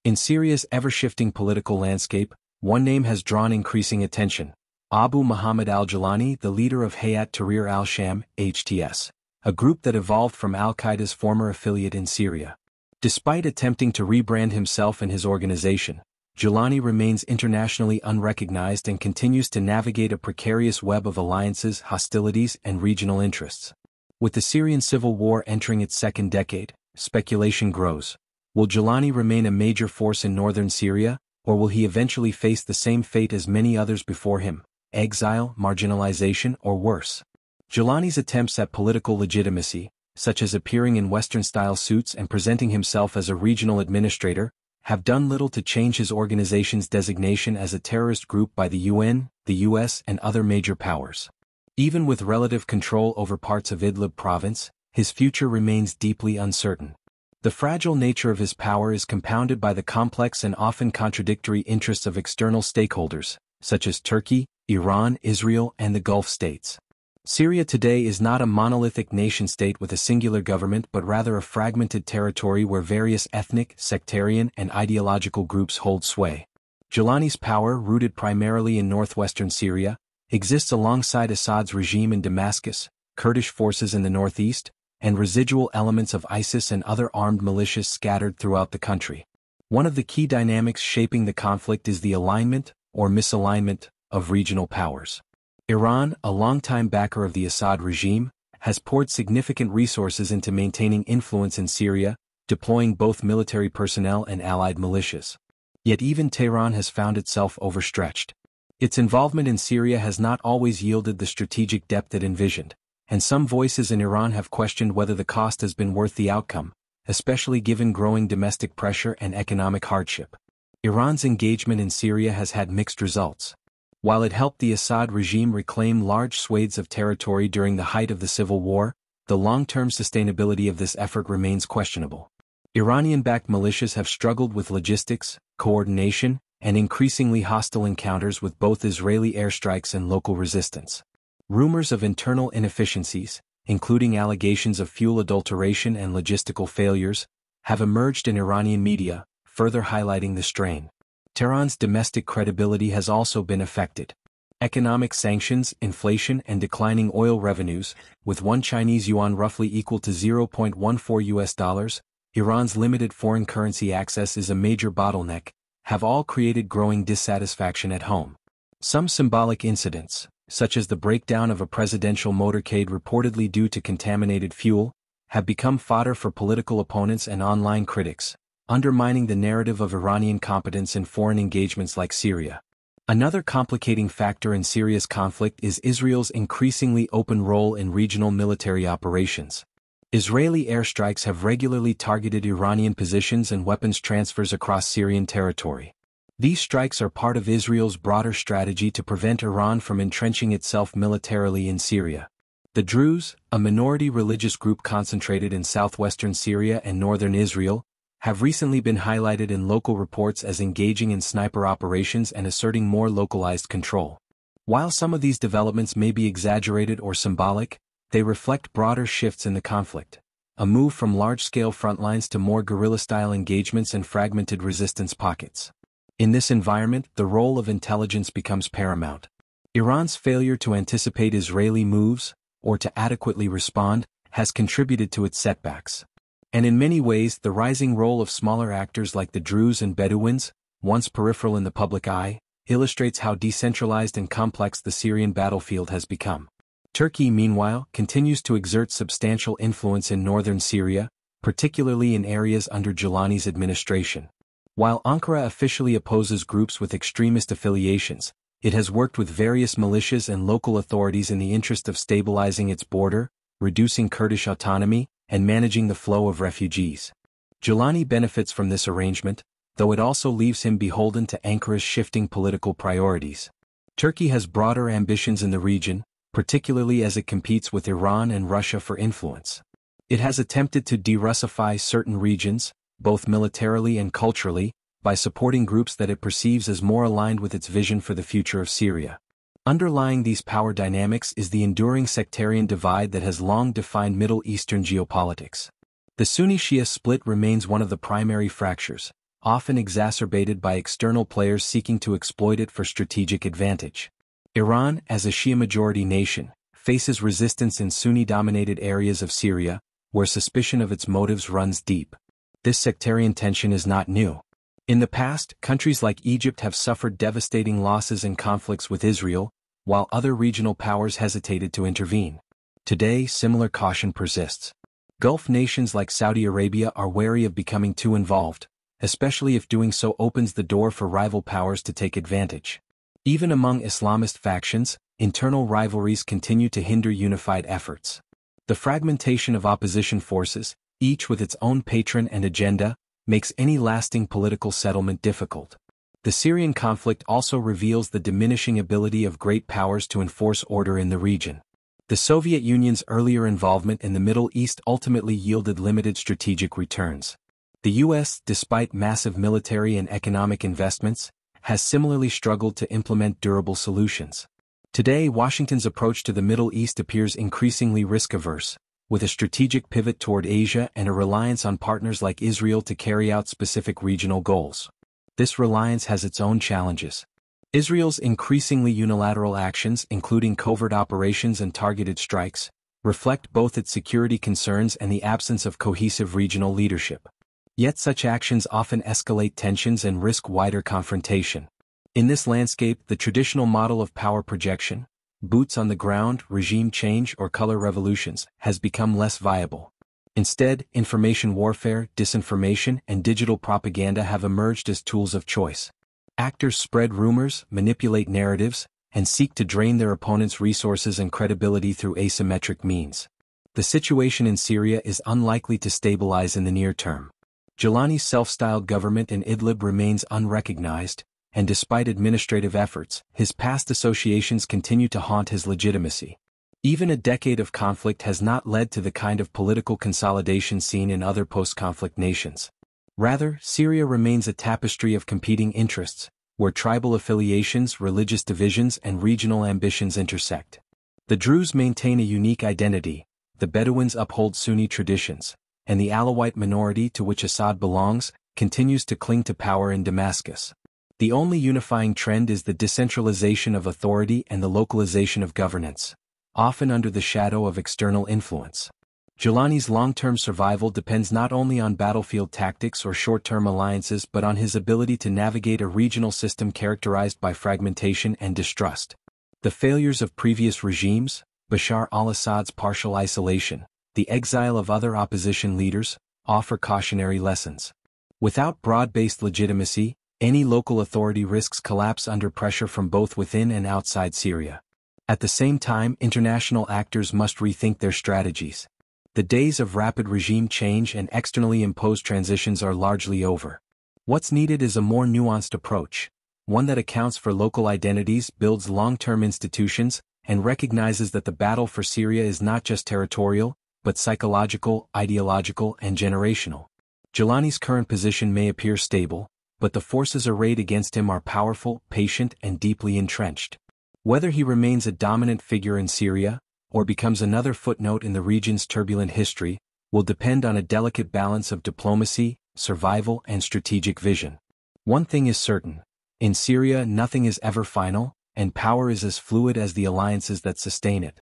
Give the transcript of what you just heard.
In Syria's ever-shifting political landscape, one name has drawn increasing attention: Abu Muhammad al-Julani, the leader of Hayat Tahrir al-Sham, HTS, a group that evolved from al-Qaeda's former affiliate in Syria. Despite attempting to rebrand himself and his organization, Julani remains internationally unrecognized and continues to navigate a precarious web of alliances, hostilities, and regional interests. With the Syrian civil war entering its second decade, speculation grows. Will Julani remain a major force in northern Syria, or will he eventually face the same fate as many others before him: exile, marginalization, or worse? Julani's attempts at political legitimacy, such as appearing in Western-style suits and presenting himself as a regional administrator, have done little to change his organization's designation as a terrorist group by the UN, the US, and other major powers. Even with relative control over parts of Idlib province, his future remains deeply uncertain. The fragile nature of his power is compounded by the complex and often contradictory interests of external stakeholders, such as Turkey, Iran, Israel, and the Gulf states. Syria today is not a monolithic nation-state with a singular government but rather a fragmented territory where various ethnic, sectarian, and ideological groups hold sway. Julani's power, rooted primarily in northwestern Syria, exists alongside Assad's regime in Damascus, Kurdish forces in the northeast, and residual elements of ISIS and other armed militias scattered throughout the country. One of the key dynamics shaping the conflict is the alignment, or misalignment, of regional powers. Iran, a longtime backer of the Assad regime, has poured significant resources into maintaining influence in Syria, deploying both military personnel and allied militias. Yet even Tehran has found itself overstretched. Its involvement in Syria has not always yielded the strategic depth it envisioned, and some voices in Iran have questioned whether the cost has been worth the outcome, especially given growing domestic pressure and economic hardship. Iran's engagement in Syria has had mixed results. While it helped the Assad regime reclaim large swathes of territory during the height of the civil war, the long-term sustainability of this effort remains questionable. Iranian-backed militias have struggled with logistics, coordination, and increasingly hostile encounters with both Israeli airstrikes and local resistance. Rumors of internal inefficiencies, including allegations of fuel adulteration and logistical failures, have emerged in Iranian media, further highlighting the strain. Tehran's domestic credibility has also been affected. Economic sanctions, inflation, and declining oil revenues, with one Chinese yuan roughly equal to $0.14, Iran's limited foreign currency access is a major bottleneck, have all created growing dissatisfaction at home. Some symbolic incidents, such as the breakdown of a presidential motorcade reportedly due to contaminated fuel, have become fodder for political opponents and online critics, undermining the narrative of Iranian competence in foreign engagements like Syria. Another complicating factor in Syria's conflict is Israel's increasingly open role in regional military operations. Israeli airstrikes have regularly targeted Iranian positions and weapons transfers across Syrian territory. These strikes are part of Israel's broader strategy to prevent Iran from entrenching itself militarily in Syria. The Druze, a minority religious group concentrated in southwestern Syria and northern Israel, have recently been highlighted in local reports as engaging in sniper operations and asserting more localized control. While some of these developments may be exaggerated or symbolic, they reflect broader shifts in the conflict, a move from large-scale frontlines to more guerrilla-style engagements and fragmented resistance pockets. In this environment, the role of intelligence becomes paramount. Iran's failure to anticipate Israeli moves, or to adequately respond, has contributed to its setbacks. And in many ways, the rising role of smaller actors like the Druze and Bedouins, once peripheral in the public eye, illustrates how decentralized and complex the Syrian battlefield has become. Turkey, meanwhile, continues to exert substantial influence in northern Syria, particularly in areas under Julani's administration. While Ankara officially opposes groups with extremist affiliations, it has worked with various militias and local authorities in the interest of stabilizing its border, reducing Kurdish autonomy, and managing the flow of refugees. Julani benefits from this arrangement, though it also leaves him beholden to Ankara's shifting political priorities. Turkey has broader ambitions in the region, particularly as it competes with Iran and Russia for influence. It has attempted to de-Russify certain regions, both militarily and culturally, by supporting groups that it perceives as more aligned with its vision for the future of Syria. Underlying these power dynamics is the enduring sectarian divide that has long defined Middle Eastern geopolitics. The Sunni-Shia split remains one of the primary fractures, often exacerbated by external players seeking to exploit it for strategic advantage. Iran, as a Shia-majority nation, faces resistance in Sunni-dominated areas of Syria, where suspicion of its motives runs deep. This sectarian tension is not new. In the past, countries like Egypt have suffered devastating losses in conflicts with Israel, while other regional powers hesitated to intervene. Today, similar caution persists. Gulf nations like Saudi Arabia are wary of becoming too involved, especially if doing so opens the door for rival powers to take advantage. Even among Islamist factions, internal rivalries continue to hinder unified efforts. The fragmentation of opposition forces, each with its own patron and agenda, makes any lasting political settlement difficult. The Syrian conflict also reveals the diminishing ability of great powers to enforce order in the region. The Soviet Union's earlier involvement in the Middle East ultimately yielded limited strategic returns. The U.S., despite massive military and economic investments, has similarly struggled to implement durable solutions. Today, Washington's approach to the Middle East appears increasingly risk-averse, with a strategic pivot toward Asia and a reliance on partners like Israel to carry out specific regional goals. This reliance has its own challenges. Israel's increasingly unilateral actions, including covert operations and targeted strikes, reflect both its security concerns and the absence of cohesive regional leadership. Yet such actions often escalate tensions and risk wider confrontation. In this landscape, the traditional model of power projection, boots on the ground, regime change, or color revolutions, has become less viable. Instead, information warfare, disinformation, and digital propaganda have emerged as tools of choice. Actors spread rumors, manipulate narratives, and seek to drain their opponents' resources and credibility through asymmetric means. The situation in Syria is unlikely to stabilize in the near term. Julani's self-styled government in Idlib remains unrecognized, and despite administrative efforts, his past associations continue to haunt his legitimacy. Even a decade of conflict has not led to the kind of political consolidation seen in other post-conflict nations. Rather, Syria remains a tapestry of competing interests, where tribal affiliations, religious divisions, and regional ambitions intersect. The Druze maintain a unique identity, the Bedouins uphold Sunni traditions, and the Alawite minority to which Assad belongs continues to cling to power in Damascus. The only unifying trend is the decentralization of authority and the localization of governance, often under the shadow of external influence. Julani's long-term survival depends not only on battlefield tactics or short-term alliances but on his ability to navigate a regional system characterized by fragmentation and distrust. The failures of previous regimes, Bashar al-Assad's partial isolation, the exile of other opposition leaders, offer cautionary lessons. Without broad-based legitimacy, any local authority risks collapse under pressure from both within and outside Syria. At the same time, international actors must rethink their strategies. The days of rapid regime change and externally imposed transitions are largely over. What's needed is a more nuanced approach, one that accounts for local identities, builds long-term institutions, and recognizes that the battle for Syria is not just territorial, but psychological, ideological, and generational. Julani's current position may appear stable, but the forces arrayed against him are powerful, patient, and deeply entrenched. Whether he remains a dominant figure in Syria, or becomes another footnote in the region's turbulent history, will depend on a delicate balance of diplomacy, survival, and strategic vision. One thing is certain: in Syria nothing is ever final, and power is as fluid as the alliances that sustain it.